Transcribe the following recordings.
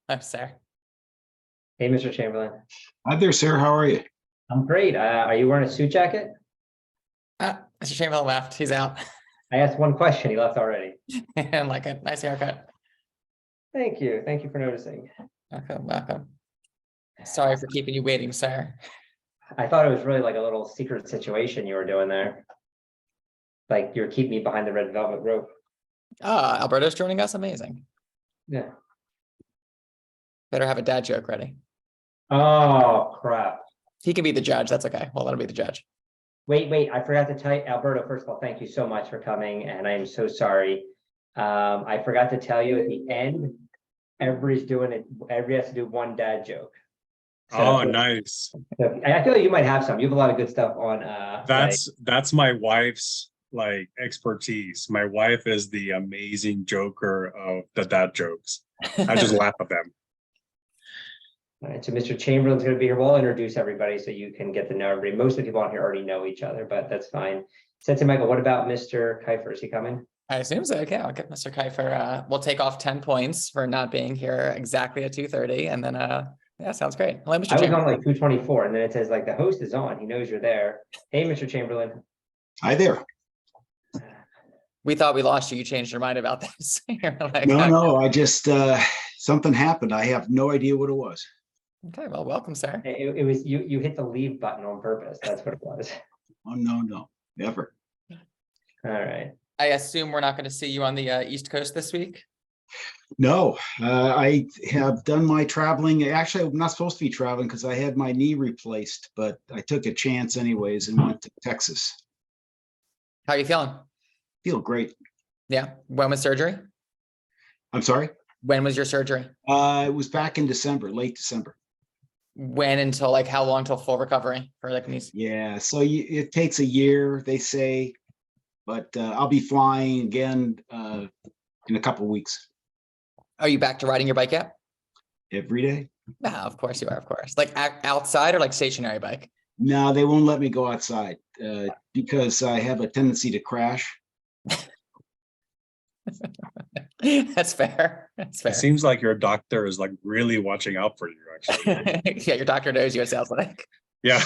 I'm sorry. Hey, Mr. Chamberlain. Hi there, sir. How are you? I'm great. Are you wearing a suit jacket? Mr. Chamberlain left. He's out. I asked one question. He left already. And like a nice haircut. Thank you. Thank you for noticing. Welcome. Sorry for keeping you waiting, sir. I thought it was really like a little secret situation you were doing there. Like you were keeping me behind the red velvet rope. Alberto's joining us. Amazing. Yeah. Better have a dad joke ready. Oh, crap. He can be the judge. That's okay. We'll let him be the judge. Wait. I forgot to tell you, Alberto, first of all, thank you so much for coming. And I am so sorry. I forgot to tell you at the end, everybody's doing it. Everybody has to do one dad joke. So, Oh, nice. I feel like you might have some. You have a lot of good stuff on. That's my wife's like expertise. My wife is the amazing joker of the dad jokes. I just laugh at them. All right, so Mr. Chamberlain's going to be here. We'll introduce everybody so you can get to know everybody. Most of the people on here already know each other, but that's fine. Sensei Michael, what about Mr. Kiefer? Is he coming? I assume so. Okay, I'll get Mr. Kiefer. We'll take off 10 points for not being here exactly at 2:30, and then yeah, sounds great. Hello, Mr. I was Chamberlain. on like 224, and then it says like the host is on. He knows you're there. Hey, Mr. Chamberlain. Hi there. We thought we lost you. You changed your mind about this. You're like, No, I just something happened. I have no idea what it was. Okay, well, welcome, sir. It was you. You hit the leave button on purpose. That's what it was. Oh no, never. All right. I assume we're not going to see you on the East Coast this week. No, I have done my traveling. Actually, I'm not supposed to be traveling because I had my knee replaced, but I took a chance anyways and went to Texas. How are you feeling? Feel great. Yeah. When was surgery? I'm sorry. When was your surgery? It was back in December, late December. When until like how long till full recovery for like knees? Yeah, so it takes a year, they say, but I'll be flying again in a couple of weeks. Are you back to riding your bike yet? Every day. No, of course you are. Of course. Like outside or like stationary bike? No, they won't let me go outside because I have a tendency to crash. That's fair. That's fair. It seems like your doctor is like really watching out for you, actually. Yeah, your doctor knows you, it sounds like. Yeah.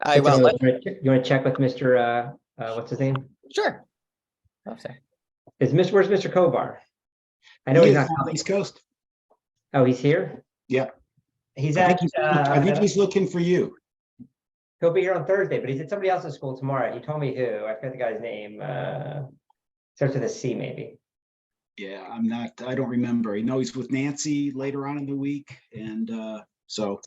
I well, You want to check with Mr. What's his name? sure. Okay. Where's Mr. Kovar? I know he's not on the coming. East Coast. Oh, he's here? Yeah. He's I at, think he's looking for you. he'll be here on Thursday, but he's at somebody else's school tomorrow. He told me who. I forget the guy's name. Starts with a C, maybe. Yeah, I don't remember. I know he's with Nancy later on in the week. And so.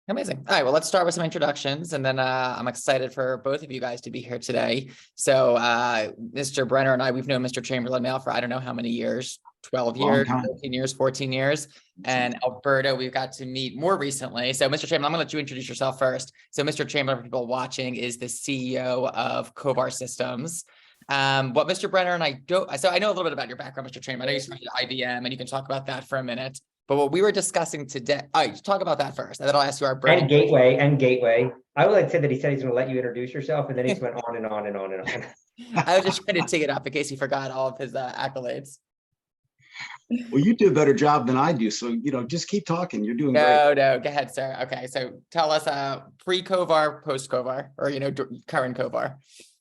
Amazing. All right, well, let's start with some introductions, and then I'm excited for both of you guys to be here today. So Mr. Brenner and I, we've known Mr. Chamberlain now for I don't know how many years, 12 years, 13 years, 14 years. And Alberto, we've got to meet more recently. So Mr. Chamberlain, I'm gonna let you introduce yourself first. So Mr. Chamberlain, for people watching, is the CEO of Kovar Systems. What Mr. Brenner and I don't, so I know a little bit about your background, Mr. Chamberlain. I know you started at IBM, and you can talk about that for a minute. But what we were discussing today, all right, talk about that first, and then I'll ask you our brand. And Gateway. I would like to say that he said he's going to let you introduce yourself, and then he just went on and on and on and on. I was just trying to take it up in case he forgot all of his accolades. Well, you do a better job than I do. So, just keep talking. You're doing great. No, go ahead, sir. Okay, so tell us pre-Kovar, post-Kovar, or, current Kovar.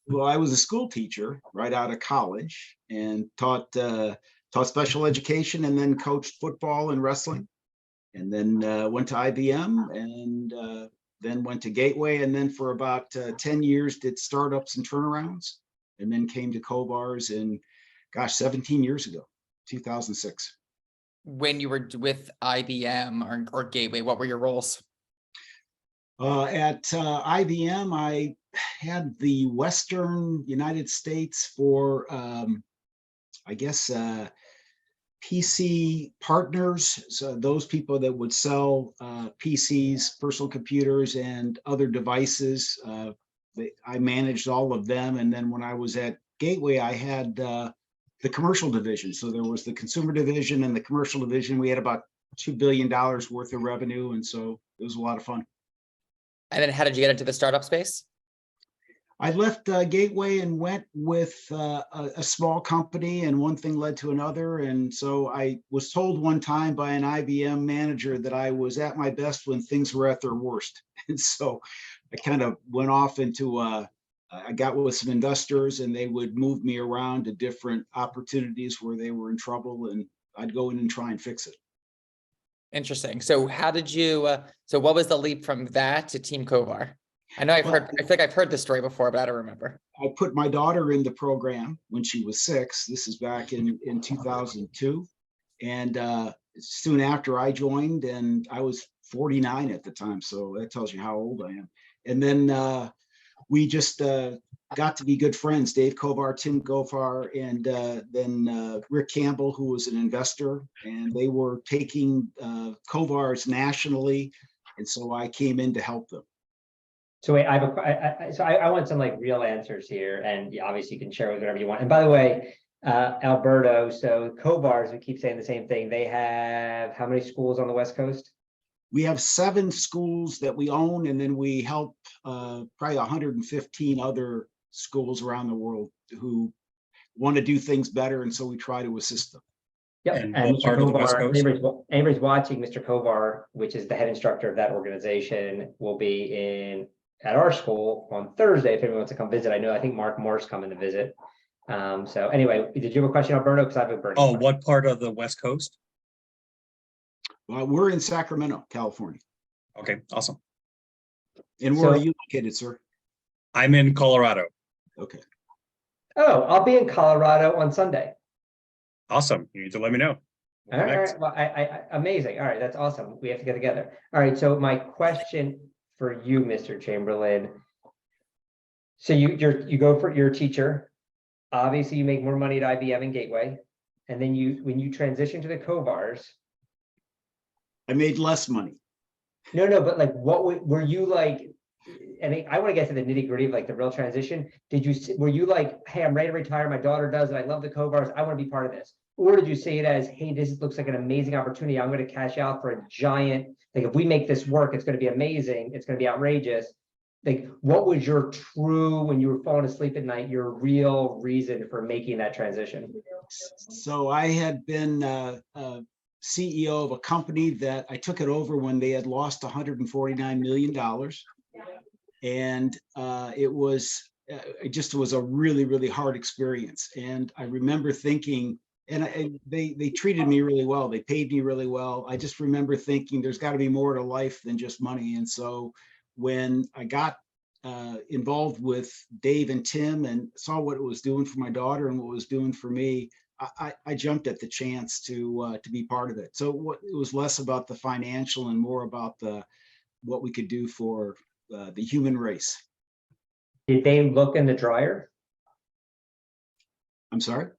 Well, I was a school teacher right out of college and taught special education and then coached football and wrestling. And then went to IBM and then went to Gateway. And then for about 10 years, did startups and turnarounds. And then came to Kovars in, 17 years ago, 2006. When you were with IBM or Gateway, what were your roles? At IBM, I had the Western United States for, PC partners. So those people that would sell PCs, personal computers, and other devices. I managed all of them. And then when I was at Gateway, I had the commercial division. So there was the consumer division and the commercial division. We had about $2 billion worth of revenue. And so it was a lot of fun. And then how did you get into the startup space? I left Gateway and went with a small company, and one thing led to another. And so I was told one time by an IBM manager that I was at my best when things were at their worst. And so I kind of went off into, I got with some investors, and they would move me around to different opportunities where they were in trouble, and I'd go in and try and fix it. Interesting. So how did you, so what was the leap from that to Team Kovar? I know I think I've heard this story before, but I don't remember. I put my daughter in the program when she was 6. This is back in 2002. And soon after I joined, and I was 49 at the time. So that tells you how old I am. And then we just got to be good friends, Dave Kovar, Tim Kovar, and then Rick Campbell, who was an investor, and they were taking Kovars nationally. And so I came in to help them. So wait, I want some like real answers here, and obviously you can share with whatever you want. And by the way, Alberto, so Kovars, we keep saying the same thing. They have how many schools on the West Coast? We have 7 schools that we own, and then we help probably 115 other schools around the world who want to do things better, and so we try to assist them. Yep. And And what Mr. part of the West Kovar, Coast? anybody's watching, Mr. Kovar, which is the head instructor of that organization, will be at our school on Thursday if anyone wants to come visit. I think Mark Moore's coming to visit. So anyway, did you have a question, Alberto? Because I have a burning Oh, question. what part of the West Coast? We're in Sacramento, California. Okay, awesome. And where are So- you located, sir? I'm in Colorado. Okay. Oh, I'll be in Colorado on Sunday. Awesome. You need to let me know. We'll All right, connect. well, I amazing. All right, that's awesome. We have to get together. All right, so my question for you, Mr. Chamberlain. So you go for, you're a teacher. Obviously, you make more money at IBM and Gateway. And then when you transition to the Kovars, I made less money. no, but like, were you like, and I want to get to the nitty gritty of like the real transition. Were you like, hey, I'm ready to retire. My daughter does it. I love the Kovars. I want to be part of this. Or did you say it as, hey, this looks like an amazing opportunity. I'm going to cash out for a giant, like if we make this work, it's going to be amazing. It's going to be outrageous. Like, what was your true, when you were falling asleep at night, your real reason for making that transition? So I had been CEO of a company that I took it over when they had lost $149 million. And it was a really, really hard experience. And I remember thinking, and they treated me really well. They paid me really well. I just remember thinking there's got to be more to life than just money. And so when I got involved with Dave and Tim and saw what it was doing for my daughter and what it was doing for me, I jumped at the chance to be part of it. So it was less about the financial and more about what we could do for the human race. Did they look in the dryer? I'm sorry?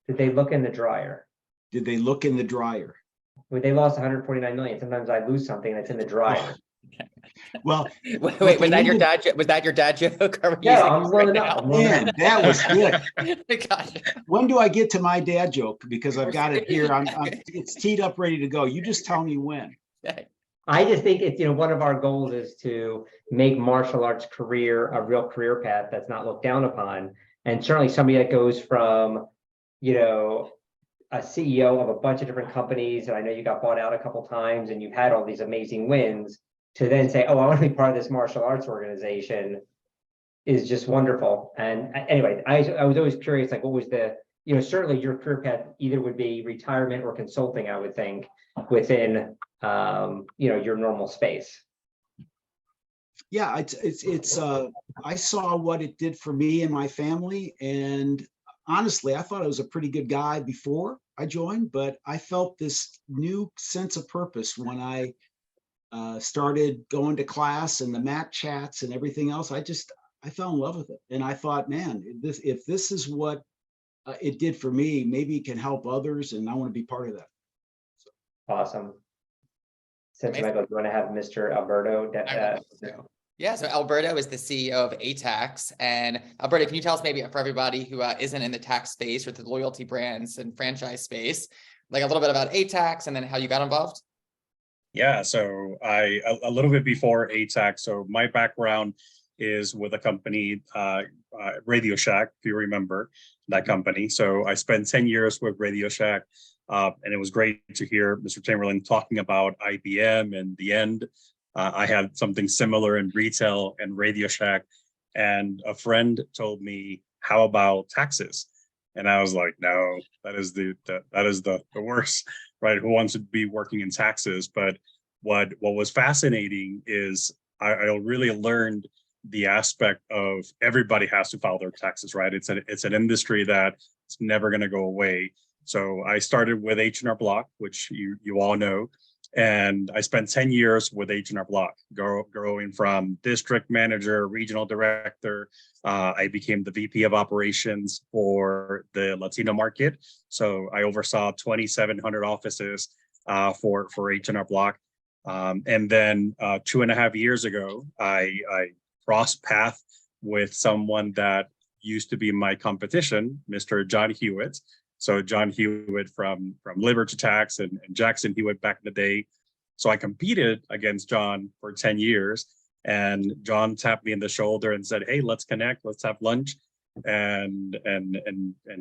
Did they look in the dryer? Did they look in the dryer? When they lost 149 million, sometimes I lose something that's in the dryer. Well, Wait, they was that your needed- dad? Was that your dad joke? Or were you Yeah, using I'm this rolling right up. I'm now? rolling man, that was good. Gotcha. When do I get to my dad joke? Because I've got it here. It's teed up, ready to go. You just tell me when. Okay. I just think it's, one of our goals is to make martial arts career a real career path that's not looked down upon. And certainly somebody that goes from, a CEO of a bunch of different companies, and I know you got bought out a couple times and you've had all these amazing wins, to then say, oh, I want to be part of this martial arts organization is just wonderful. And anyway, I was always curious, like, what was the, certainly your career path either would be retirement or consulting, I would think, within, your normal space. Yeah, it's I saw what it did for me and my family. And honestly, I thought I was a pretty good guy before I joined, but I felt this new sense of purpose when I started going to class and the mat chats and everything else. I fell in love with it. And I thought, man, if this is what it did for me, maybe it can help others. And I want to be part of that. Awesome. Since Amazing. Michael, you want to have Mr. Alberto? I would love to. Yeah, so Alberto is the CEO of ATAX. And Alberto, can you tell us maybe for everybody who isn't in the tax space or the loyalty brands and franchise space, like a little bit about ATAX and then how you got involved? Yeah, so a little bit before ATAX. So my background is with a company, Radio Shack, if you remember that company. So I spent 10 years with Radio Shack, and it was great to hear Mr. Chamberlain talking about IBM and the end. I had something similar in retail and Radio Shack, and a friend told me, "How about taxes?" And I was like, "No, that is the worst, right? Who wants to be working in taxes?" But what was fascinating is I really learned the aspect of everybody has to file their taxes, right? It's an industry that's never going to go away. So I started with H&R Block, which you all know, and I spent 10 years with H&R Block, growing from district manager, regional director. I became the VP of operations for the Latino market. So I oversaw 2,700 offices for H&R Block. And then 2.5 years ago, I crossed path with someone that used to be my competition, Mr. John Hewitt. So John Hewitt from Liberty Tax and Jackson Hewitt back in the day. So I competed against John for 10 years, and John tapped me in the shoulder and said, "Hey, let's connect, let's have lunch." And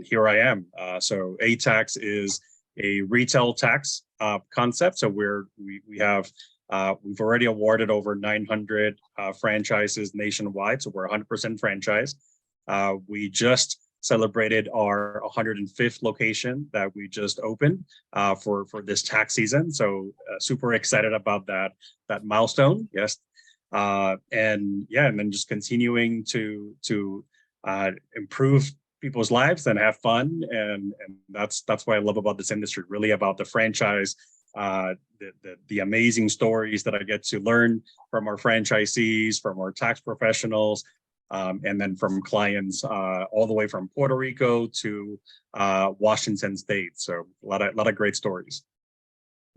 here I am. So A-Tax is a retail tax concept. So we've already awarded over 900 franchises nationwide. So we're 100% franchise. We just celebrated our 105th location that we just opened for this tax season. So super excited about that milestone. Yes. And then just continuing to improve people's lives and have fun. And that's what I love about this industry, really about the franchise, the amazing stories that I get to learn from our franchisees, from our tax professionals, and then from clients all the way from Puerto Rico to Washington State. So a lot of great stories.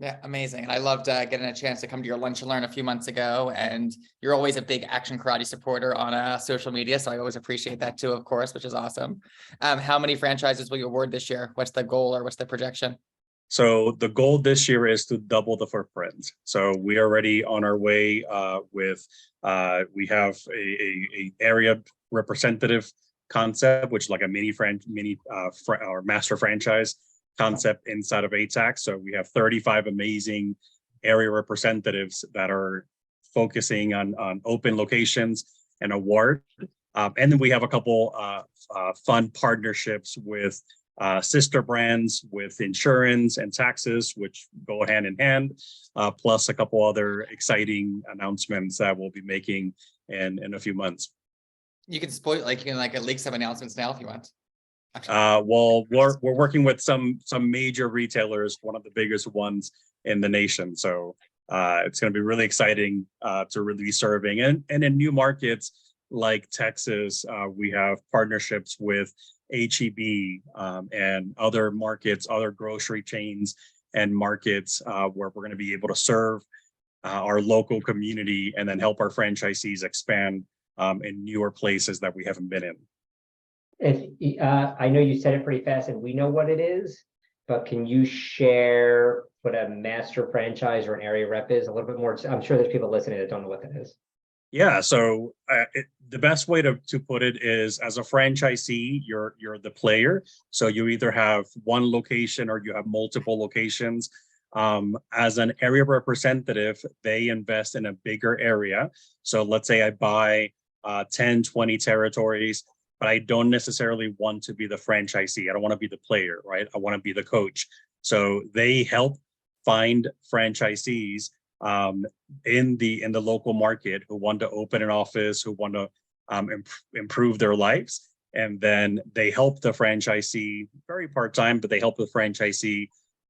Yeah, amazing. And I loved getting a chance to come to your lunch and learn a few months ago. And you're always a big Action Karate supporter on social media. So I always appreciate that too, of course, which is awesome. How many franchises will you award this year? What's the goal or what's the projection? So the goal this year is to double the footprint. So we are already on our way with, we have a area representative concept, which is like a mini or master franchise concept inside of A-Tax. So we have 35 amazing area representatives that are focusing on open locations and award. And then we have a couple fun partnerships with sister brands, with insurance and taxes, which go hand in hand, plus a couple other exciting announcements that we'll be making in a few months. You can spoil, you can leak some announcements now if you want. Well, we're working with some major retailers, one of the biggest ones in the nation. So it's going to be really exciting to really be serving. And in new markets like Texas, we have partnerships with H-E-B and other markets, other grocery chains and markets where we're going to be able to serve our local community and then help our franchisees expand in newer places that we haven't been in. If I know you said it pretty fast and we know what it is, but can you share what a master franchise or an area rep is a little bit more? I'm sure there's people listening that don't know what that is. Yeah, so the best way to put it is, as a franchisee, you're the player. So you either have one location or you have multiple locations. As an area representative, they invest in a bigger area. So let's say I buy 10, 20 territories, but I don't necessarily want to be the franchisee. I don't want to be the player, right? I want to be the coach. So they help find franchisees in the local market who want to open an office, who want to improve their lives. And then they help the franchisee, very part-time, but they help the franchisee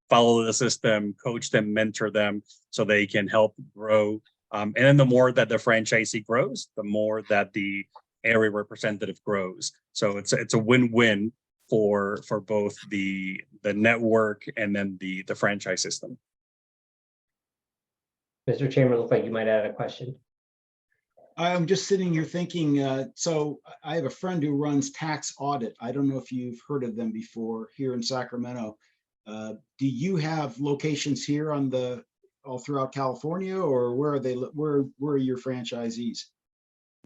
follow the system, coach them, mentor them, so they can help grow. And then the more that the franchisee grows, the more that the area representative grows. So it's a win-win for both the network and then the franchise system. Mr. Chamberlain, look like you might add a question. I'm just sitting here thinking, so I have a friend who runs tax audit. I don't know if you've heard of them before here in Sacramento. Do you have locations here all throughout California, or where are they? Where are your franchisees?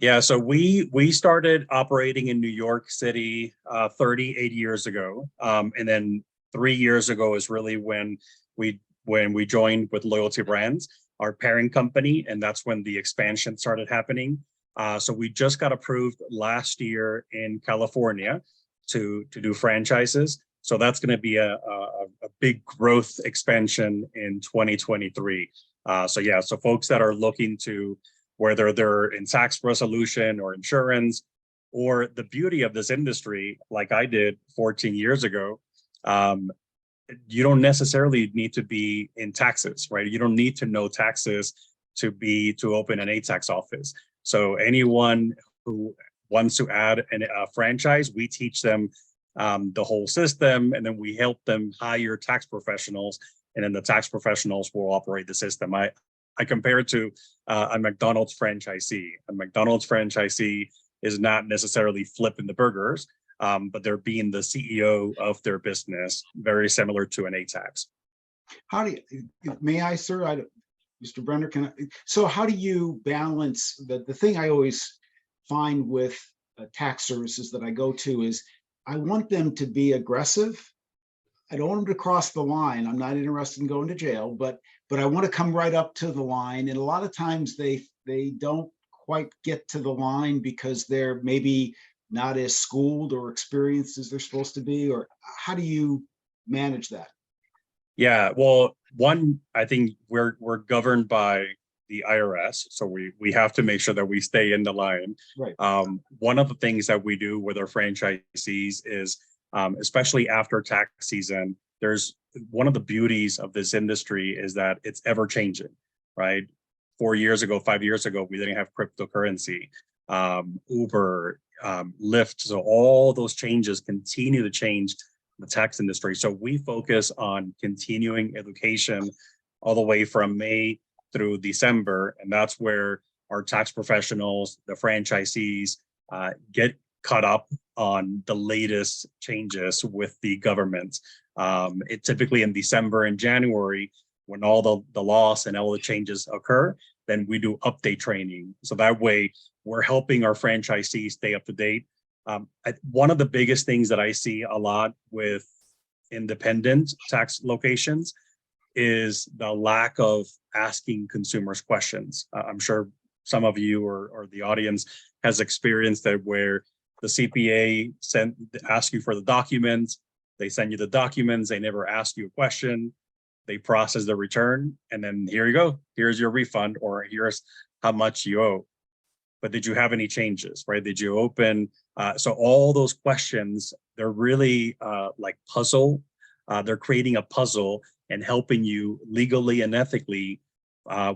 Yeah, so we started operating in New York City 38 years ago. And then 3 years ago is really when we joined with Loyalty Brands, our parent company, and that's when the expansion started happening. So we just got approved last year in California to do franchises. So that's going to be a big growth expansion in 2023. So yeah, so folks that are looking to, whether they're in tax resolution or insurance, or the beauty of this industry, like I did 14 years ago, you don't necessarily need to be in taxes, right? You don't need to know taxes to open an ATAX office. So anyone who wants to add a franchise, we teach them the whole system, and then we help them hire tax professionals, and then the tax professionals will operate the system. I compare it to a McDonald's franchisee. A McDonald's franchisee is not necessarily flipping the burgers, but they're being the CEO of their business, very similar to an ATAX. How do you, may I, sir? Mr. Brenner, so how do you balance the thing I always find with tax services that I go to is I want them to be aggressive. I don't want them to cross the line. I'm not interested in going to jail, but I want to come right up to the line. And a lot of times they don't quite get to the line because they're maybe not as schooled or experienced as they're supposed to be. Or how do you manage that? Yeah, well, one, I think we're governed by the IRS, so we have to make sure that we stay in the line. Right. One of the things that we do with our franchisees is, especially after tax season, there's one of the beauties of this industry is that it's ever changing, right? 4 years ago, 5 years ago, we didn't have cryptocurrency, Uber, Lyft. So all those changes continue to change the tax industry. So we focus on continuing education all the way from May through December. And that's where our tax professionals, the franchisees, get caught up on the latest changes with the government. It typically in December and January, when all the laws and all the changes occur, then we do update training. So that way we're helping our franchisees stay up to date. One of the biggest things that I see a lot with independent tax locations is the lack of asking consumers questions. I'm sure some of you or the audience has experienced that where the CPA ask you for the documents, they send you the documents, they never ask you a question, they process the return, and then here you go, here's your refund, or here's how much you owe. But did you have any changes, right? Did you open? So all those questions, they're really like puzzle. They're creating a puzzle and helping you legally and ethically.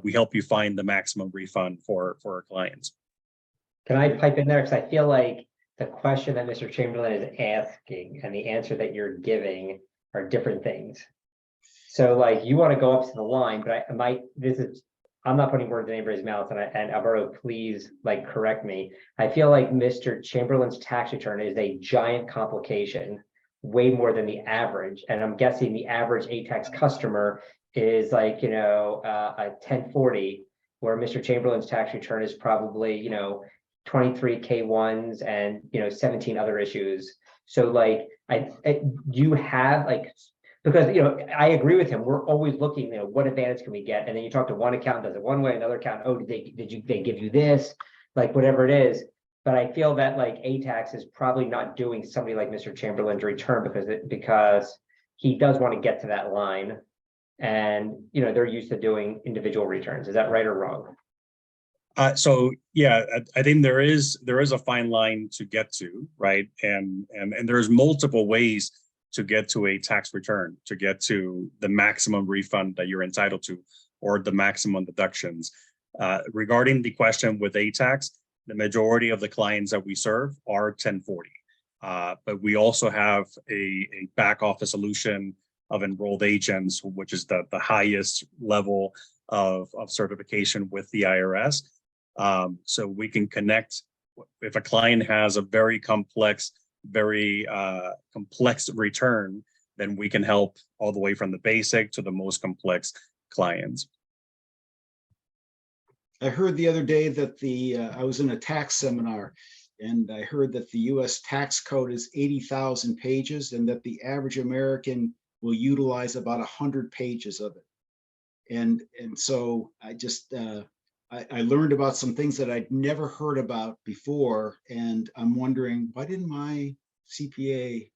We help you find the maximum refund for our clients. Can I pipe in there? Because I feel like the question that Mr. Chamberlain is asking and the answer that you're giving are different things. So like you want to go up to the line, but I'm not putting words in anybody's mouth, and Alberto, please like correct me. I feel like Mr. Chamberlain's tax return is a giant complication, way more than the average. And I'm guessing the average ATAX customer is like, a 1040, where Mr. Chamberlain's tax return is probably, 23 K1s and, 17 other issues. So like, you have like, because, I agree with him. We're always looking, what advantage can we get? And then you talk to one accountant, does it one way, another accountant, oh, they give you this, like whatever it is. But I feel that like ATAX is probably not doing somebody like Mr. Chamberlain's return because he does want to get to that line. And, they're used to doing individual returns. Is that right or wrong? So yeah, I think there is a fine line to get to, right? And there's multiple ways to get to a tax return, to get to the maximum refund that you're entitled to, or the maximum deductions. Regarding the question with ATAX, the majority of the clients that we serve are 1040. But we also have a back office solution of enrolled agents, which is the highest level of certification with the IRS. So we can connect if a client has a very complex return, then we can help all the way from the basic to the most complex clients. I heard the other day that I was in a tax seminar, and I heard that the US tax code is 80,000 pages and that the average American will utilize about 100 pages of it. And so I just, I learned about some things that I'd never heard about before. And I'm wondering, why didn't my CPA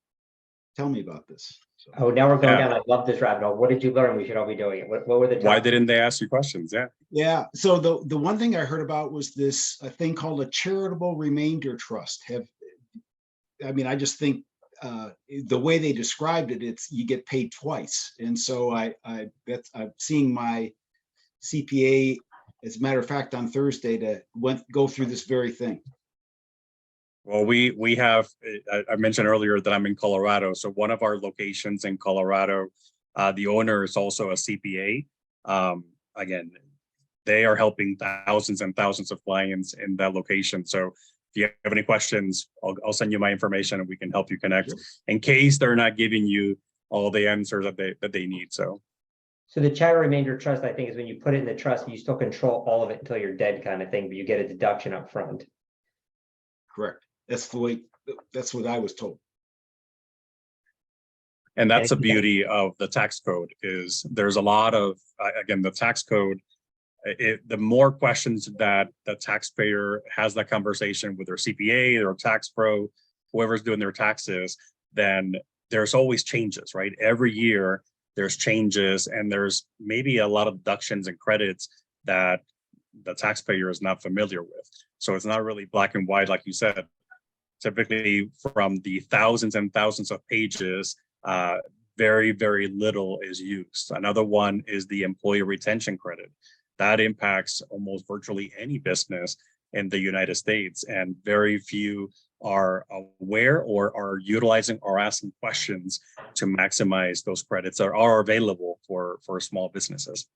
tell me about this? So, Oh, now we're going Yeah. down. I love this rabbit hole. What did you learn? We should all be doing it. What were the Why top- didn't they ask you questions? Yeah. yeah. So the one thing I heard about was a thing called a charitable remainder trust. I just think the way they described it, it's you get paid twice. And so I'm seeing my CPA, as a matter of fact, on Thursday to go through this very thing. Well, we have, I mentioned earlier that I'm in Colorado. So one of our locations in Colorado, the owner is also a CPA. Again, they are helping thousands and thousands of clients in that location. So if you have any questions, I'll send you my information and we can help you connect in case they're not giving you all the answers that they need. So So the charitable remainder trust, I think, is when you put it in the trust, you still control all of it until you're dead kind of thing, but you get a deduction up front. Correct. That's what I was told. and that's the beauty of the tax code is there's a lot of, again, the tax code, the more questions that the taxpayer has that conversation with their CPA or tax pro, whoever's doing their taxes, then there's always changes, right? Every year there's changes and there's maybe a lot of deductions and credits that the taxpayer is not familiar with. So it's not really black and white, like you said. Typically from the thousands and thousands of pages, very, very little is used. Another one is the employee retention credit. That impacts almost virtually any business in the United States, and very few are aware or are utilizing or asking questions to maximize those credits that are available for small businesses.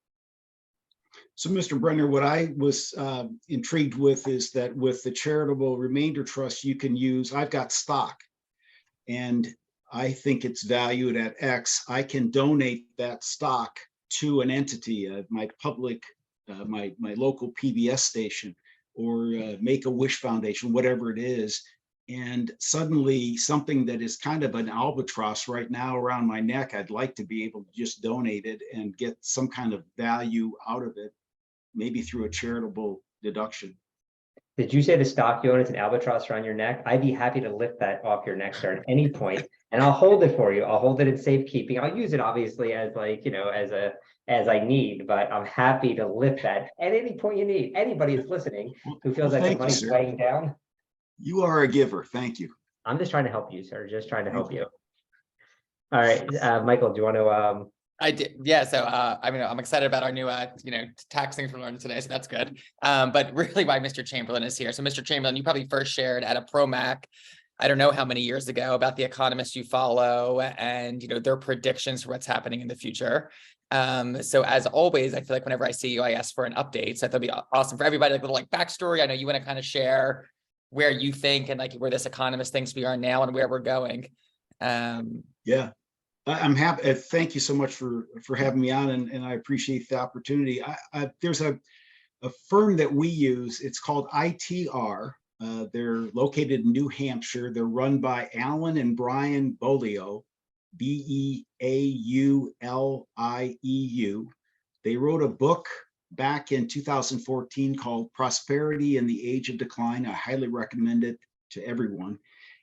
So, Mr. Brenner, what I was intrigued with is that with the charitable remainder trust, you can use, I've got stock and I think it's valued at X. I can donate that stock to an entity, my local PBS station or Make-A-Wish Foundation, whatever it is. And suddenly something that is kind of an albatross right now around my neck, I'd like to be able to just donate it and get some kind of value out of it, maybe through a charitable deduction. Did you say the stock you own is an albatross around your neck? I'd be happy to lift that off your neck, sir, at any point, and I'll hold it for you. I'll hold it in safekeeping. I'll use it obviously as as I need, but I'm happy to lift that at any point you need. Anybody who's listening who feels like the money's weighing down. You are a giver. Thank you. I'm just trying to help you, sir. Just trying to help you. All right, Michael, do you want to? I did, yeah. So I'm excited about our new tax things we're learning today, so that's good. But really why Mr. Chamberlain is here. So Mr. Chamberlain, you probably first shared at a ProMac, I don't know how many years ago, about the economists you follow and their predictions for what's happening in the future. So as always, I feel like whenever I see you, I ask for an update. So I thought it'd be awesome for everybody, like a little backstory. I know you want to kind of share where you think and where this economist thinks we are now and where we're going. Yeah. I'm happy. Thank you so much for having me on, and I appreciate the opportunity. There's a firm that we use. It's called ITR. They're located in New Hampshire. They're run by Alan and Brian Beaulieu, Beaulieu. They wrote a book back in 2014 called Prosperity in the Age of Decline. I highly recommend it to everyone.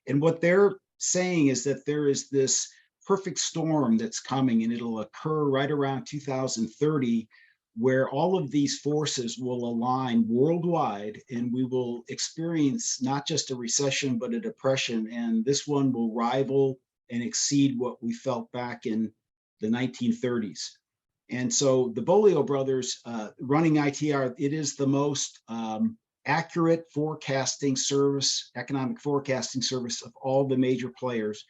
And what they're saying is that there is this perfect storm that's coming, and it'll occur right around 2030, where all of these forces will align worldwide, and we will experience not just a recession, but a depression. And this one will rival and exceed what we felt back in the 1930s. And so the Beaulieu brothers running ITR, it is the most accurate forecasting service, economic forecasting service of all the major players.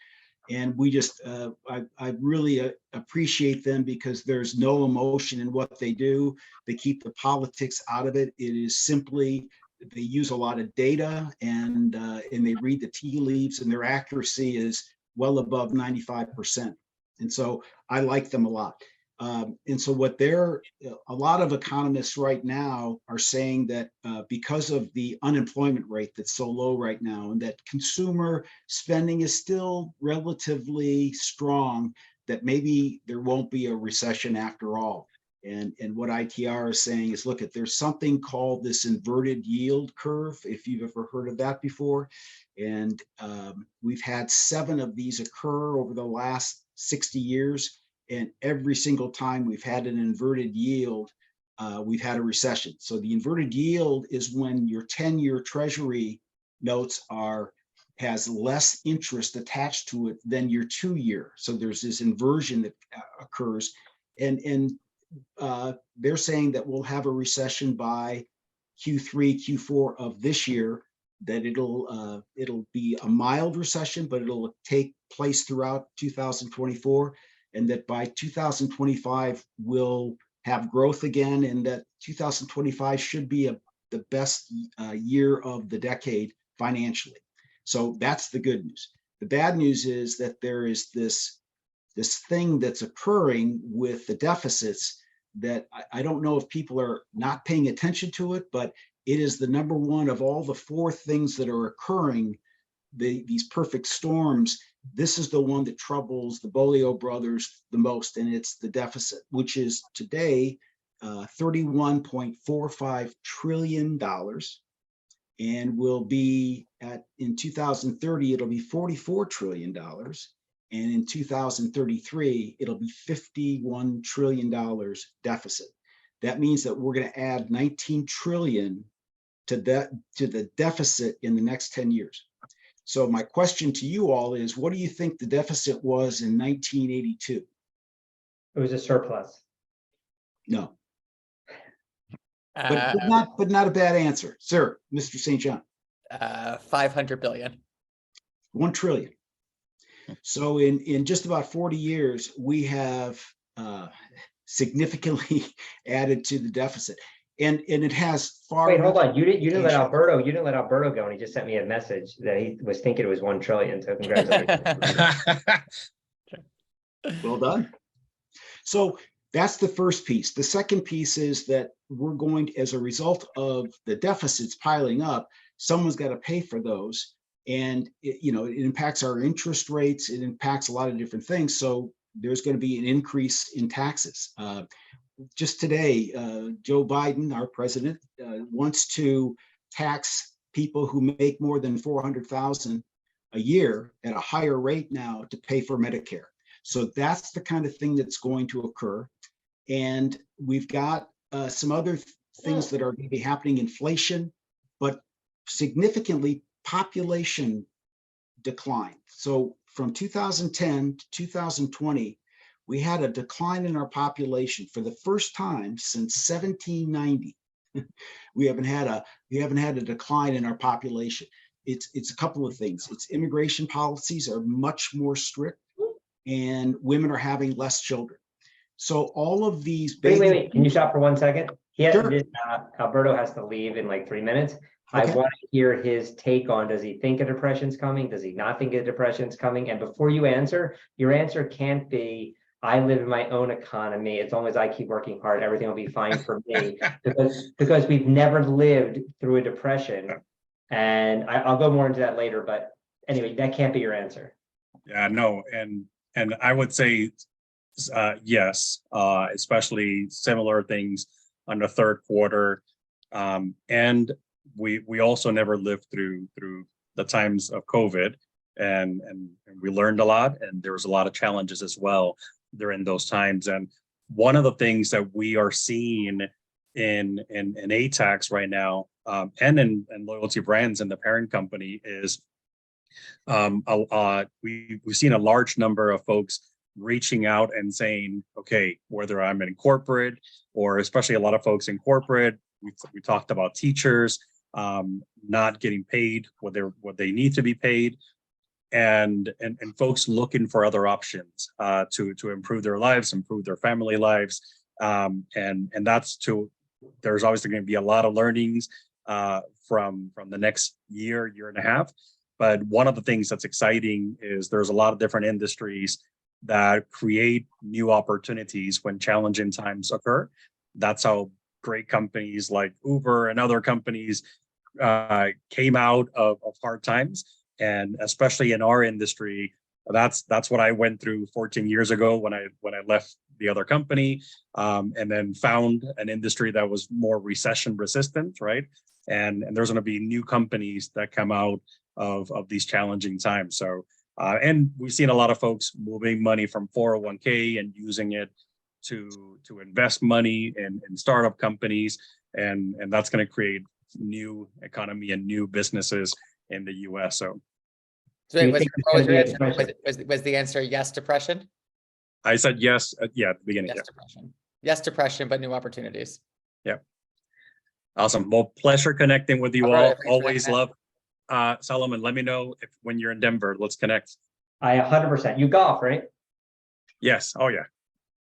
And we just, I really appreciate them because there's no emotion in what they do. They keep the politics out of it. It is simply, they use a lot of data and they read the tea leaves, and their accuracy is well above 95%. And so I like them a lot. And so what a lot of economists right now are saying that because of the unemployment rate that's so low right now, and that consumer spending is still relatively strong, that maybe there won't be a recession after all. And what ITR is saying is, look, there's something called this inverted yield curve, if you've ever heard of that before. And we've had 7 of these occur over the last 60 years. And every single time we've had an inverted yield, we've had a recession. So the inverted yield is when your 10-year treasury notes has less interest attached to it than your 2-year. So there's this inversion that occurs. And they're saying that we'll have a recession by Q3, Q4 of this year, that it'll be a mild recession, but it'll take place throughout 2024. And that by 2025, we'll have growth again, and that 2025 should be the best year of the decade financially. So that's the good news. The bad news is that there is this thing that's occurring with the deficits that I don't know if people are not paying attention to it, but it is the number one of all the 4 things that are occurring, these perfect storms. This is the one that troubles the Bolio brothers the most, and it's the deficit, which is today $31.45 trillion, and will be in 2030, it'll be $44 trillion. And in 2033, it'll be $51 trillion deficit. That means that we're going to add 19 trillion to the deficit in the next 10 years. So my question to you all is, what do you think the deficit was in 1982? It was a surplus. No. But not a bad answer. Sir, Mr. St. John. 500 billion. 1 trillion. So in just about 40 years, we have significantly added to the deficit. And it has far. Wait, hold on. You didn't let Alberto go, and he just sent me a message that he was thinking it was 1 trillion. So congratulations. Well done. So that's the first piece. The second piece is that we're going to, as a result of the deficits piling up, someone's got to pay for those. And it impacts our interest rates. It impacts a lot of different things. So there's going to be an increase in taxes. Just today, Joe Biden, our president, wants to tax people who make more than $400,000 a year at a higher rate now to pay for Medicare. So that's the kind of thing that's going to occur. And we've got some other things that are going to be happening, inflation, but significantly population decline. So from 2010 to 2020, we had a decline in our population for the first time since 1790. We haven't had a decline in our population. It's a couple of things. It's immigration policies are much more strict, and women are having less children. So all of these. Wait. Can you stop for 1 second? Sure. Alberto has to leave in like 3 minutes. Okay. I want to hear his take on, does he think a depression's coming? Does he not think a depression's coming? And before you answer, your answer can't be, I live in my own economy. As long as I keep working hard, everything will be fine for me. because we've never lived through a depression. And I'll go more into that later. But anyway, that can't be your answer. Yeah, no. And I would say, yes, especially similar things on the third quarter. And we also never lived through the times of COVID, and we learned a lot, and there was a lot of challenges as well during those times. And one of the things that we are seeing in ATAX right now, and in Loyalty Brands and the parent company, is we've seen a large number of folks reaching out and saying, okay, whether I'm in corporate, or especially a lot of folks in corporate, we talked about teachers not getting paid what they need to be paid, and folks looking for other options to improve their lives, improve their family lives, and there's obviously going to be a lot of learnings from the next year and a half. But one of the things that's exciting is there's a lot of different industries that create new opportunities when challenging times occur. That's how great companies like Uber and other companies came out of hard times. And especially in our industry, that's what I went through 14 years ago when I left the other company, and then found an industry that was more recession resistant, right? And there's going to be new companies that come out of these challenging times. So, and we've seen a lot of folks moving money from 401k and using it to invest money in startup companies, and that's going to create new economy and new businesses in the US. So So Do you wait, think it's what was gonna your be a answer? depression? Was the answer yes, depression? I said yes, yeah, at the beginning. Yes, depression. Yes, depression, but new opportunities. Yeah. Awesome. Well, pleasure connecting with you All right, all. thanks for Always having love. Solomon, let me know when you're in Denver. Let's connect. I 100%. You golf, right? Yes. Oh yeah.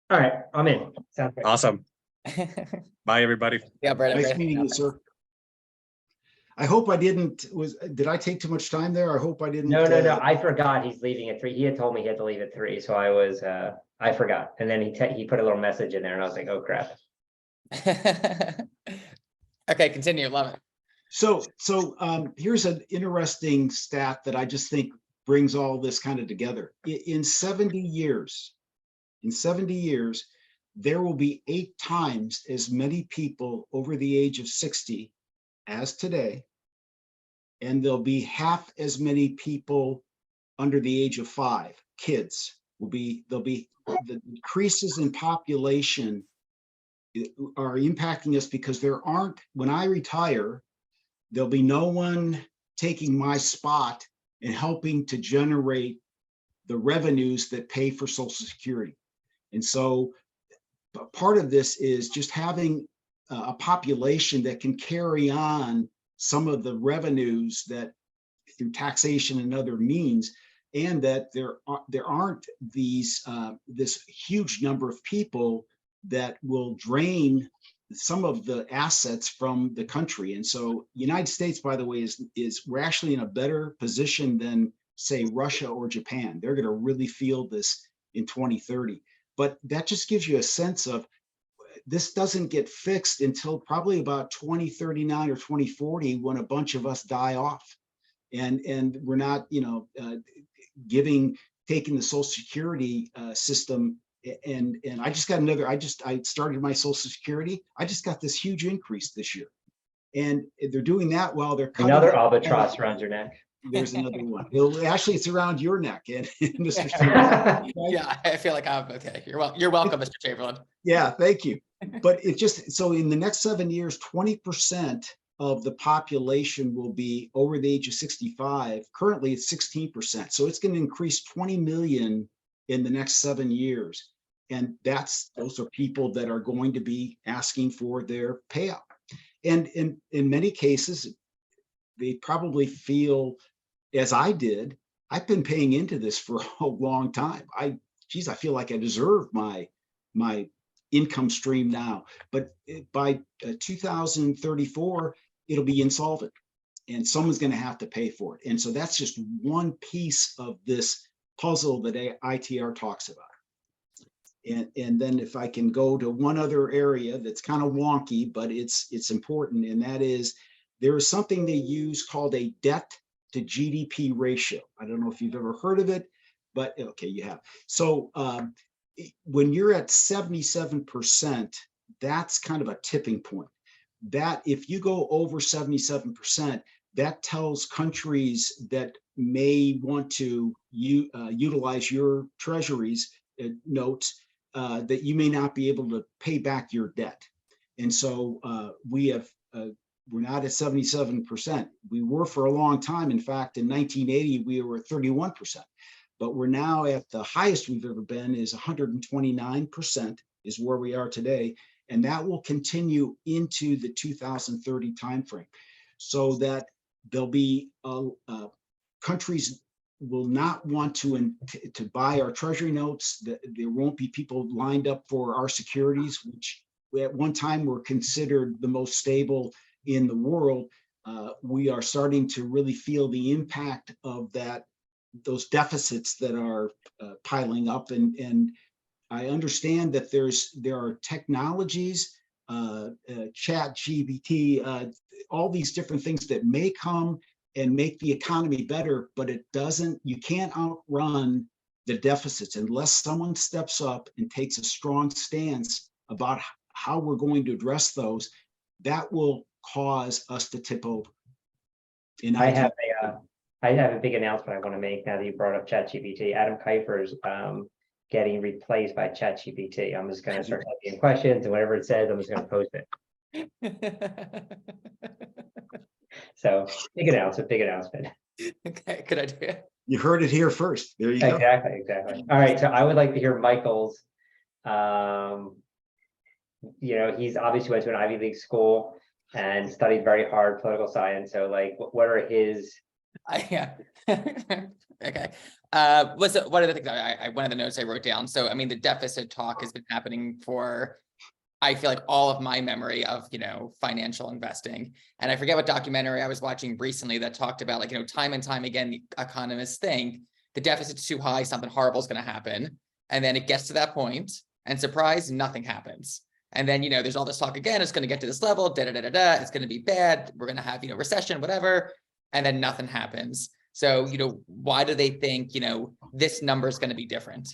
All right, I'm in. Sounds great. Awesome. Bye, everybody. Yeah, Brett. Nice meeting you, sir. I hope I did I take too much time there? I hope I didn't. No. I forgot he's leaving at 3. He had told me he had to leave at 3, so I forgot. And then he put a little message in there, and I was like, oh crap. Okay, continue. Love it. So here's an interesting stat that I just think brings all this kind of together. In 70 years, there will be 8 times as many people over the age of 60 as today, and there'll be half as many people under the age of 5. Kids there'll be the increases in population are impacting us because when I retire, there'll be no one taking my spot and helping to generate the revenues that pay for Social Security. And so part of this is just having a population that can carry on some of the revenues that through taxation and other means, and that there aren't these this huge number of people that will drain some of the assets from the country. And so United States, by the way, is we're actually in a better position than say Russia or Japan. They're going to really feel this in 2030. But that just gives you a sense of this doesn't get fixed until probably about 2039 or 2040 when a bunch of us die off. And we're not, taking the Social Security system. And I just got I started my Social Security. I just got this huge increase this year. And they're doing that while they're cutting Another albatross around your neck. There's another one. Actually, it's around your neck, and Mr. Chamberlain. Yeah, I feel like I'm okay. You're welcome, Mr. Chamberlain. Yeah, thank you. But it just so in the next 7 years, 20% of the population will be over the age of 65. Currently, it's 16%. So it's going to increase 20 million in the next 7 years. And those are people that are going to be asking for their payout. And in many cases, they probably feel, as I did, I've been paying into this for a long time. I feel like I deserve my income stream now. But by 2034, it'll be insolvent, and someone's going to have to pay for it. And so that's just one piece of this puzzle that ITR talks about. And then if I can go to one other area that's kind of wonky, but it's important, and that is there is something they use called a debt to GDP ratio. I don't know if you've ever heard of it, but okay, you have. So when you're at 77%, that's kind of a tipping point. That if you go over 77%, that tells countries that may want to utilize your treasuries notes that you may not be able to pay back your debt. And so we're not at 77%. We were for a long time. In fact, in 1980, we were at 31%. But we're now at the highest we've ever been is 129% is where we are today. And that will continue into the 2030 timeframe. So that there'll be countries will not want to buy our treasury notes. There won't be people lined up for our securities, which at one time were considered the most stable in the world. We are starting to really feel the impact of that those deficits that are piling up, and I understand that there are technologies, chat GBT, all these different things that may come and make the economy better, but you can't outrun the deficits unless someone steps up and takes a strong stance about how we're going to address those. That will cause us to tip over. I have a big announcement I want to make now that you brought up ChatGPT. Adam Keifer is getting replaced by ChatGPT. I'm just going to start typing questions, and whatever it says, I'm just going to post it. So big announcement. Okay, good idea. You heard it here first. There you go. Exactly. All right, so I would like to hear Michael's. He's obviously went to an Ivy League school and studied very hard political science. So like, what are his? Yeah. Okay. One of the things one of the notes I wrote down. So, I mean, the deficit talk has been happening for, I feel like, all of my memory of, financial investing. And I forget what documentary I was watching recently that talked about, like, time and time again, the economists think the deficit's too high, something horrible is going to happen. And then it gets to that point and surprise, nothing happens. And then, there's all this talk again, it's going to get to this level, it's going to be bad. We're going to have, recession, whatever. And then nothing happens. So, why do they think, this number is going to be different?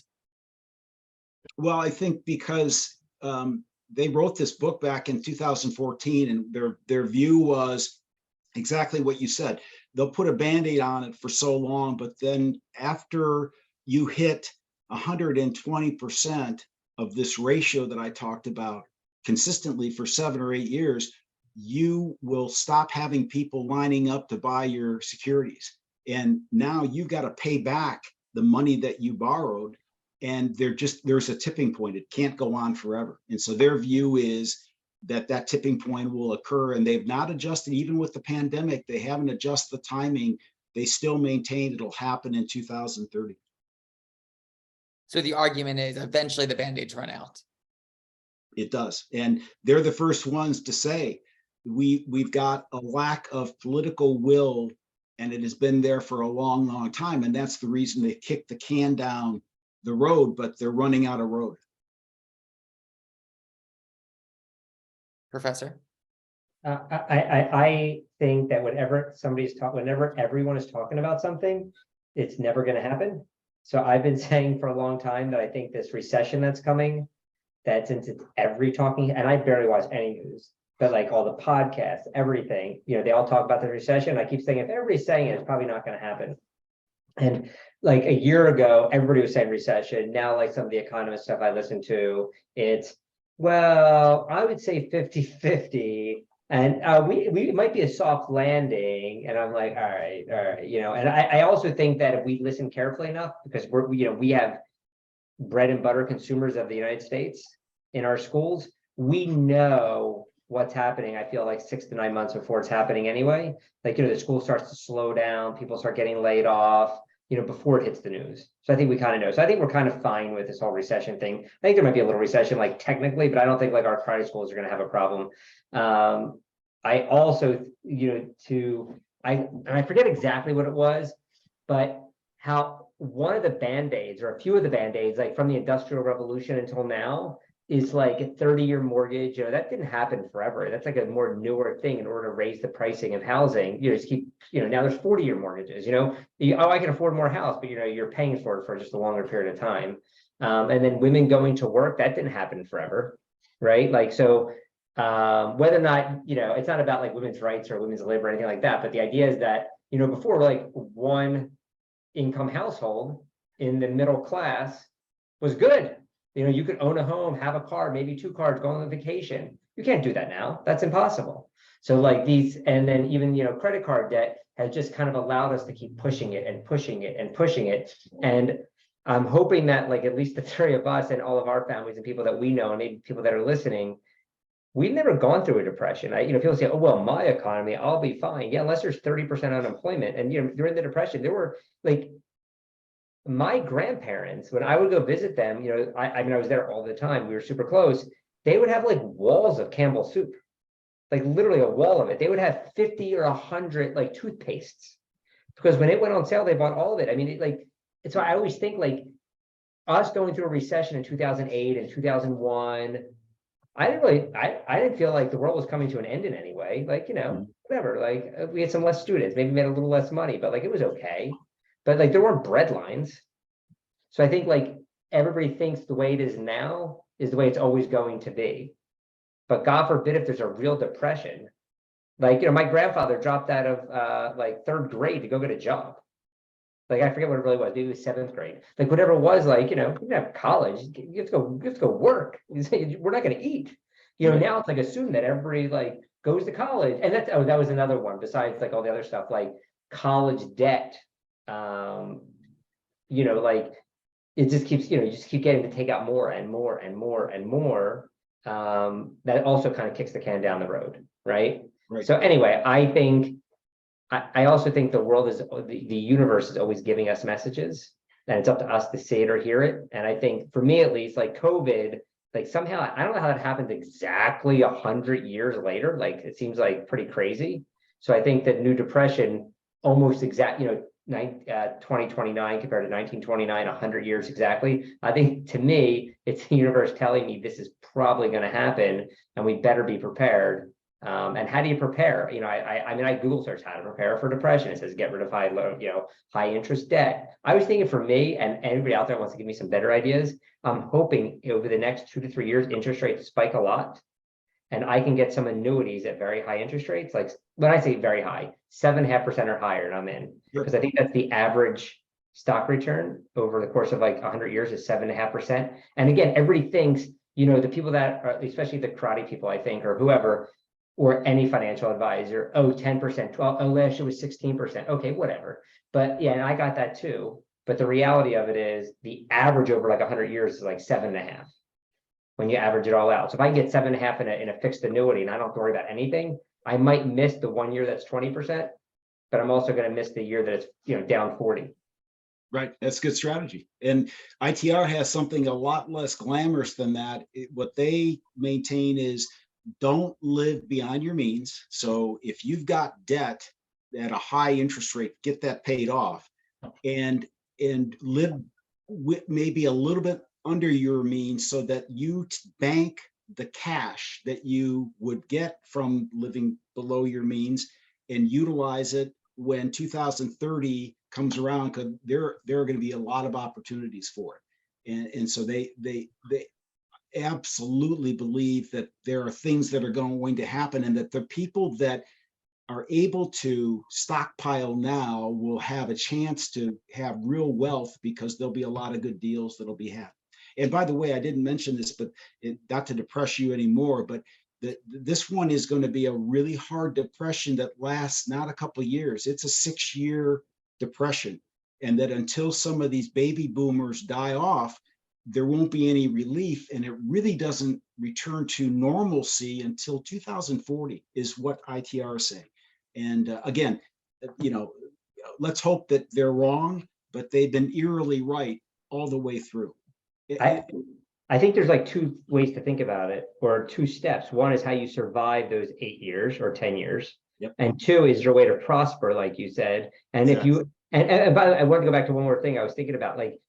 Well, I think because they wrote this book back in 2014, and their view was exactly what you said. They'll put a Band-Aid on it for so long, but then after you hit 120% of this ratio that I talked about consistently for 7 or 8 years, you will stop having people lining up to buy your securities. And now you've got to pay back the money that you borrowed. And there's a tipping point. It can't go on forever. And so their view is that tipping point will occur, and they've not adjusted. Even with the pandemic, they haven't adjusted the timing. They still maintain it'll happen in 2030. So the argument is eventually the Band-Aids run out. It does. And they're the first ones to say, we've got a lack of political will, and it has been there for a long, long time. And that's the reason they kicked the can down the road, but they're running out of road. Professor? I think that whenever everyone is talking about something, it's never going to happen. So I've been saying for a long time that I think this recession that's coming, that's into every talking, and I barely watch any news, but like all the podcasts, everything, they all talk about the recession. I keep saying, if everybody's saying it, it's probably not going to happen. And like a year ago, everybody was saying recession. Now, like some of the economist stuff I listen to, it's, well, I would say 50-50. And we might be a soft landing. And I'm like, all right. And I also think that if we listen carefully enough, because we have bread and butter consumers of the United States in our schools, we know what's happening. I feel like 6 to 9 months before it's happening anyway. Like, the school starts to slow down, people start getting laid off, before it hits the news. So I think we kind of know. So I think we're kind of fine with this whole recession thing. I think there might be a little recession, like technically, but I don't think like our private schools are going to have a problem. I also, I forget exactly what it was, but how one of the Band-Aids, or a few of the Band-Aids, like from the Industrial Revolution until now, is like a 30-year mortgage. That didn't happen forever. That's like a more newer thing in order to raise the pricing of housing. Just keep, now there's 40-year mortgages, I can afford more house, but you're paying for it for just a longer period of time. And then women going to work, that didn't happen forever, right? Like, so whether or not, it's not about like women's rights or women's labor or anything like that, but the idea is that, before, like, one income household in the middle class was good. You could own a home, have a car, maybe 2 cars, go on vacation. You can't do that now. That's impossible. So like these, and then even, credit card debt has just kind of allowed us to keep pushing it and pushing it and pushing it. And I'm hoping that, like, at least the 3 of us and all of our families and people that we know, and maybe people that are listening, we've never gone through a depression. People say, oh, well, my economy, I'll be fine. Yeah, unless there's 30% unemployment. And, during the depression, there were like, my grandparents, when I would go visit them, I was there all the time. We were super close. They would have like walls of Campbell soup, like literally a wall of it. They would have 50 or 100 like toothpastes. Because when it went on sale, they bought all of it. I mean, it's why I always think like us going through a recession in 2008 and 2001. I didn't feel like the world was coming to an end in any way. Like, whatever, like we had some less students, maybe made a little less money, but like it was okay. But like there weren't bread lines. So I think like everybody thinks the way it is now is the way it's always going to be. But God forbid if there's a real depression, like, my grandfather dropped out of like 3rd grade to go get a job. Like, I forget what it really was, maybe it was 7th grade, like whatever it was, like, you didn't have college, you have to go work. We're not gonna eat. Now it's like assumed that everybody like goes to college. And that was another one, besides like all the other stuff, like college debt. Like it just keeps, you just keep getting to take out more and more and more and more. That also kind of kicks the can down the road, right? Right. So anyway, I also think the world is, the universe is always giving us messages, and it's up to us to see it or hear it. And I think for me, at least, like COVID, like somehow, I don't know how that happened exactly 100 years later. Like, it seems like pretty crazy. So I think that New Depression almost 2029 compared to 1929, 100 years exactly. I think to me, it's the universe telling me this is probably going to happen and we better be prepared. And how do you prepare? I Google search how to prepare for depression. It says get rid of high interest debt. I was thinking for me, and anybody out there wants to give me some better ideas, I'm hoping over the next 2 to 3 years, interest rates spike a lot, and I can get some annuities at very high interest rates. Like when I say very high, 7.5% or higher, and I'm in, because I think that's the average stock return over the course of like 100 years is 7.5%. And again, everybody thinks, the people that are, especially the karate people, I think, or whoever, or any financial advisor, 10%, 12, last year was 16%. Okay, whatever. But yeah, and I got that too. But the reality of it is the average over like 100 years is like 7.5 when you average it all out. So if I can get 7.5 in a fixed annuity and I don't have to worry about anything, I might miss the 1 year that's 20%, but I'm also going to miss the year that it's down 40. Right, that's good strategy. And ITR has something a lot less glamorous than that. What they maintain is don't live beyond your means. So if you've got debt at a high interest rate, get that paid off, and live with maybe a little bit under your means so that you bank the cash that you would get from living below your means and utilize it when 2030 comes around, because there are going to be a lot of opportunities for it. And so they absolutely believe that there are things that are going to happen, and that the people that are able to stockpile now will have a chance to have real wealth, because there'll be a lot of good deals that'll be had. And by the way, I didn't mention this, but not to depress you anymore, but this one is going to be a really hard depression that lasts not a couple of years. It's a 6-year depression. And that until some of these baby boomers die off, there won't be any relief, and it really doesn't return to normalcy until 2040 is what ITR is saying. And again, let's hope that they're wrong, but they've been eerily right all the way through. I think there's like 2 ways to think about it, or 2 steps. One is how you survive those 8 years or 10 years. Yep. And 2 is your way to prosper, like you said. And exactly. if you, and by the way, I want to go back to one more thing I was thinking about. Like,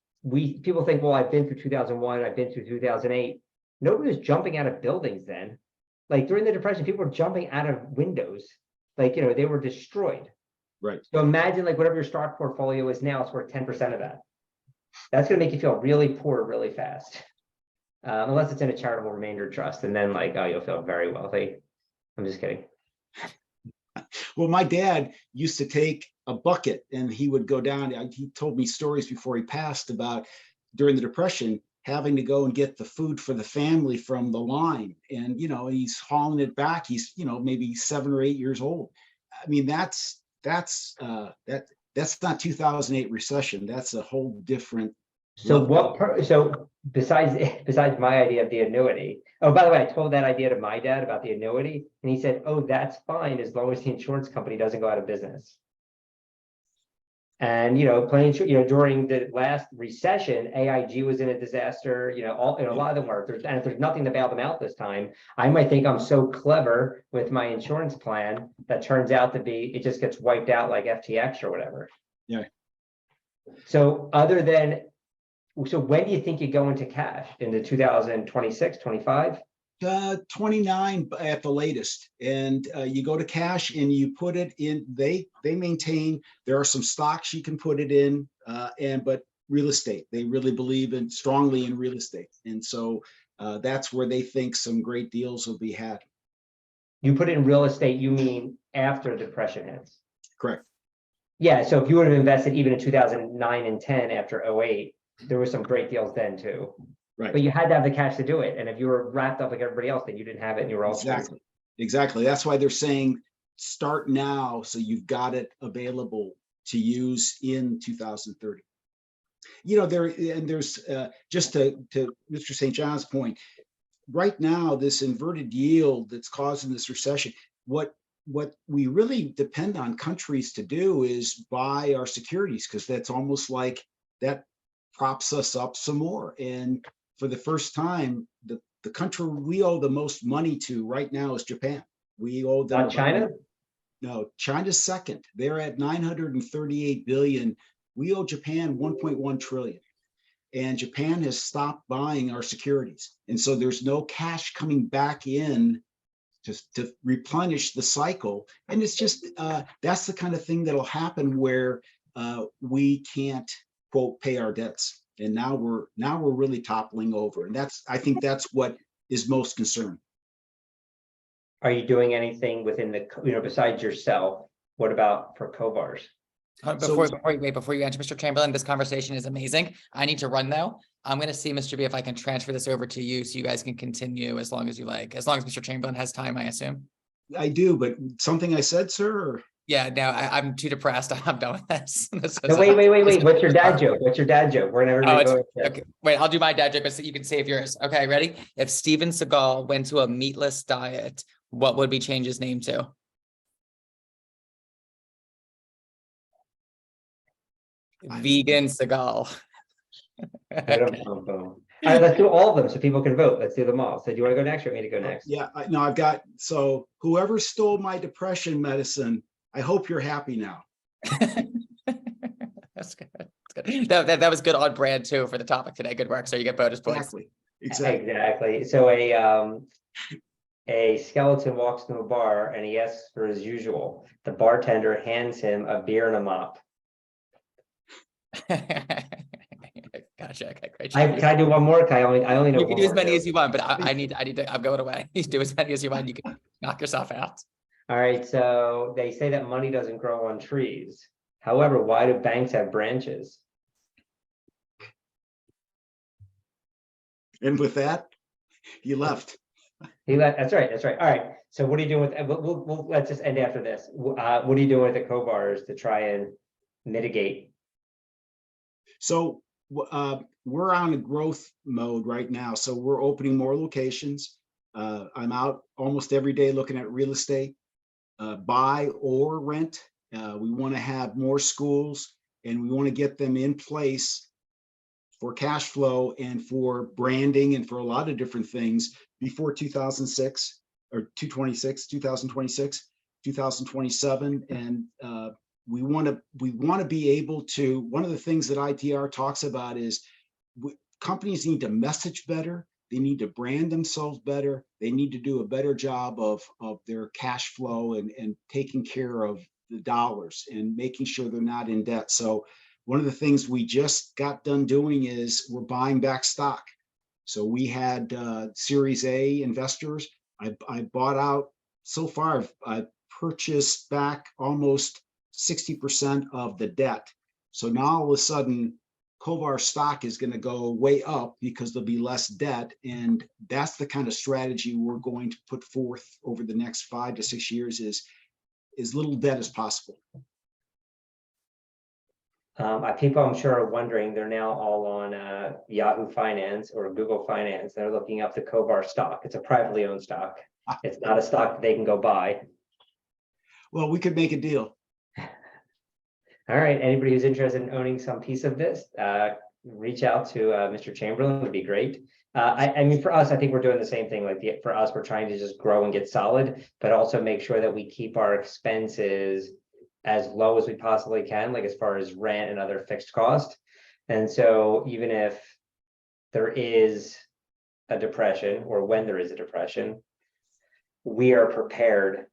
people think, well, I've been through 2001, I've been through 2008. Nobody was jumping out of buildings then. Like during the Depression, people were jumping out of windows. Like, they were destroyed. Right. So imagine like whatever your stock portfolio is now, it's worth 10% of that. That's going to make you feel really poor really fast. Unless it's in a charitable remainder trust, and then like, oh, you'll feel very wealthy. I'm just kidding. Well, my dad used to take a bucket and he would go down. He told me stories before he passed about during the Depression having to go and get the food for the family from the line. And, he's hauling it back. He's, maybe 7 or 8 years old. I mean, that's not 2008 recession. That's a whole different. So besides my idea of the annuity, oh, by the way, I told that idea to my dad about the annuity, and he said, oh, that's fine as long as the insurance company doesn't go out of business. And, during the last recession, AIG was in a disaster, a lot of them were. And if there's nothing to bail them out this time, I might think I'm so clever with my insurance plan that turns out to be, it just gets wiped out like FTX or whatever. Yeah. So when do you think you go into cash? Into 2026, 25? 29 at the latest, and you go to cash and you put it in. They maintain, there are some stocks you can put it in, but real estate, they really believe in strongly in real estate, and so that's where they think some great deals will be had. You put it in real estate, you mean after the depression hits? Correct. Yeah, so if you would have invested even in 2009 and 10 after 08, there were some great deals then too. Right. But you had to have the cash to do it. And if you were wrapped up like everybody else, then you didn't have it and you were all Exactly. That's why they're saying start now, so you've got it available to use in 2030. There's just to Mr. St. John's point, right now, this inverted yield that's causing this recession, what we really depend on countries to do is buy our securities, because that's almost like that props us up some more. And for the first time, the country we owe the most money to right now is Japan. We owe them. Not China? No, China's second. They're at 938 billion. We owe Japan 1.1 trillion. And Japan has stopped buying our securities. And so there's no cash coming back in to replenish the cycle. And it's just, that's the kind of thing that'll happen where we can't, quote, pay our debts. And now we're really toppling over. And I think that's what is most concerning. Are you doing anything within the, besides yourself? What about for Kovars? Before you answer, Mr. Chamberlain, this conversation is amazing. I need to run though. I'm going to see, Mr. B, if I can transfer this over to you so you guys can continue as long as you like, as long as Mr. Chamberlain has time, I assume. I do, but something I said, sir? Or? Yeah, no, I'm too depressed. I'm done with this. No, wait. What's your dad joke? What's your dad joke? We're never okay. Wait, I'll do my dad joke, but so you can save yours. Okay, ready? If Steven Seagal went to a meatless diet, what would we change his name to? Vegan Seagal. All right, let's do all of them so people can vote. Let's do them all. So do you want to go next or me to go next? Yeah, I've got, so whoever stole my depression medicine, I hope you're happy now. That's good. That's good. That was good on brand too for the topic today. Good work. So you get bonus points. Exactly. So a skeleton walks into a bar and he asks for his usual. The bartender hands him a beer and a mop. Gotcha. Okay, great. Can I do one more? I only know. You can do as many as you want, but I need to. I'm going away. You do as many as you want. You can knock yourself out. All right. So they say that money doesn't grow on trees. However, why do banks have branches? And with that, he left. That's right. All right. So what are you doing with? We'll let's just end after this. What are you doing with the Kovars to try and mitigate? So we're on a growth mode right now. So we're opening more locations. I'm out almost every day looking at real estate, buy or rent. We want to have more schools and we want to get them in place for cash flow and for branding and for a lot of different things before 2026 or 2026, 2027. And we want to be able to, one of the things that ITR talks about is companies need to message better. They need to brand themselves better. They need to do a better job of their cash flow and taking care of the dollars and making sure they're not in debt. So one of the things we just got done doing is we're buying back stock. So we had Series A investors. I bought out, so far I've purchased back almost 60% of the debt. So now all of a sudden, Kovar stock is going to go way up because there'll be less debt. And that's the kind of strategy we're going to put forth over the next 5 to 6 years is as little debt as possible. People I'm sure are wondering, they're now all on Yahoo Finance or Google Finance. They're looking up the Kovar stock. It's a privately owned stock. It's not a stock that they can go buy. Well, we could make a deal. All right, anybody who's interested in owning some piece of this, reach out to Mr. Chamberlain, would be great. I mean, for us, I think we're doing the same thing. Like for us, we're trying to just grow and get solid, but also make sure that we keep our expenses as low as we possibly can, like as far as rent and other fixed costs. And so even if there is a depression, or when there is a depression, we are prepared,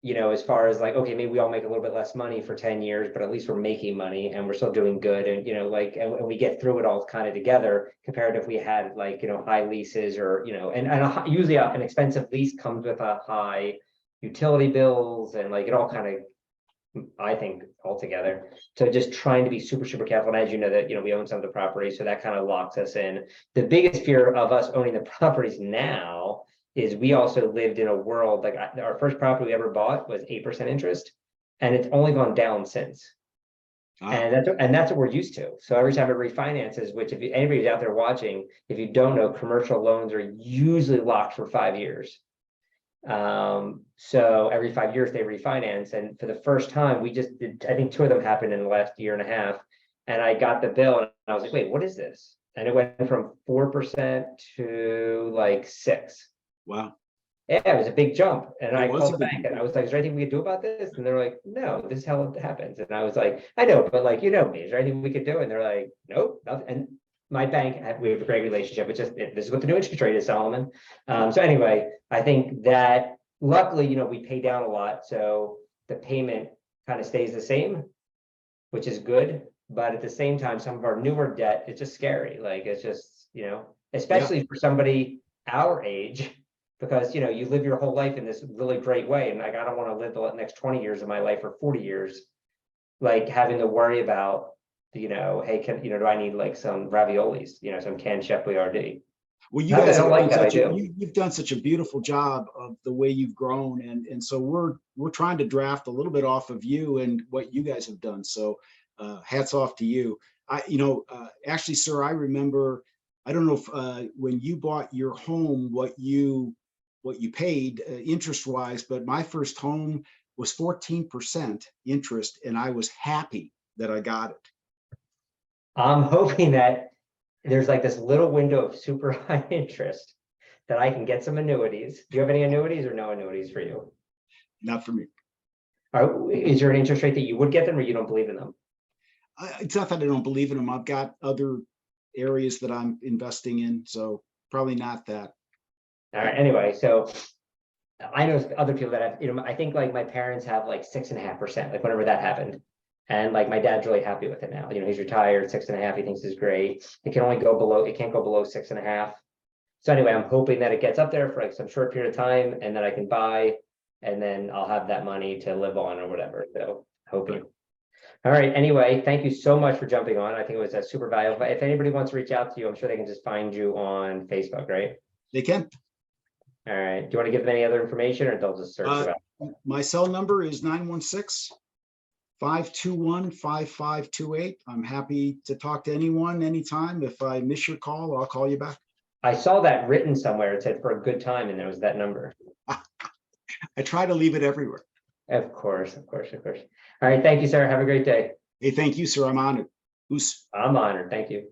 you know, as far as like, okay, maybe we all make a little bit less money for 10 years, but at least we're making money and we're still doing good. And, you know, like, and we get through it all kind of together, compared to if we had like, you know, high leases or, you know, and usually an expensive lease comes with a high utility bills and like it all kind of, I think, all together. So just trying to be super, super careful. And as you know, that, you know, we own some of the properties, so that kind of locks us in. The biggest fear of us owning the properties now is we also lived in a world, like our first property we ever bought was 8% interest, and it's only gone down since. And that's what we're used to. So every time it refinances, which if anybody's out there watching, if you don't know, commercial loans are usually locked for 5 years. So every 5 years they refinance, and for the first time we just did, I think 2 of them happened in the last year and a half, and I got the bill and I was like, wait, what is this? And it went from 4% to like 6%. Wow. Yeah, it was a big jump. And I It was called a the big bank and I was like, is there anything we could do about this? And they're like, no, this is how it happens. And I was like, I know, but like, you know me, is there anything we could do? And they're like, nope, nothing. And my bank, we have a great relationship. It's just, this is what the new interest rate is, Solomon. So anyway, I think that luckily, you know, we pay down a lot. So the payment kind of stays the same, which is good. But at the same time, some of our newer debt, it's just scary. Like, it's just, you know, especially for somebody our age, because, you know, you live your whole life in this really great way. And like, I don't want to live the next 20 years of my life or 40 years, like having to worry about, you know, hey, do I need like some raviolis, you know, some canned Chef Boyardee. Well, you Not that guys I don't have like done that, I such a, do. you've done such a beautiful job of the way you've grown, and so we're trying to draft a little bit off of you and what you guys have done. So hats off to you. Actually, sir, I remember, I don't know if when you bought your home, what you paid interest wise, but my first home was 14% interest, and I was happy that I got it. I'm hoping that there's like this little window of super high interest that I can get some annuities. Do you have any annuities or no annuities for you? Not for me. Is there an interest rate that you would get them, or you don't believe in them? It's not that I don't believe in them. I've got other areas that I'm investing in, so probably not that. All right, anyway, so I know other people that have, you know, I think like my parents have like 6.5%, like whenever that happened. And like my dad's really happy with it now. You know, he's retired, 6.5, he thinks is great. It can only go below, it can't go below 6.5. So anyway, I'm hoping that it gets up there for like some short period of time and then I can buy, and then I'll have that money to live on or whatever. So hoping. All right. Anyway, thank you so much for jumping on. I think it was a super valuable. If anybody wants to reach out to you, I'm sure they can just find you on Facebook, right? They can. All right. Do you want to give them any other information, or they'll just search you out? My cell number is 916-521-5528. I'm happy to talk to anyone, anytime. If I miss your call, I'll call you back. I saw that written somewhere. It said for a good time, and there was that number. I try to leave it everywhere. Of course, of course, of course. All right. Thank you, sir. Have a great day. Hey, thank you, sir. I'm honored. I'm honored. Thank you.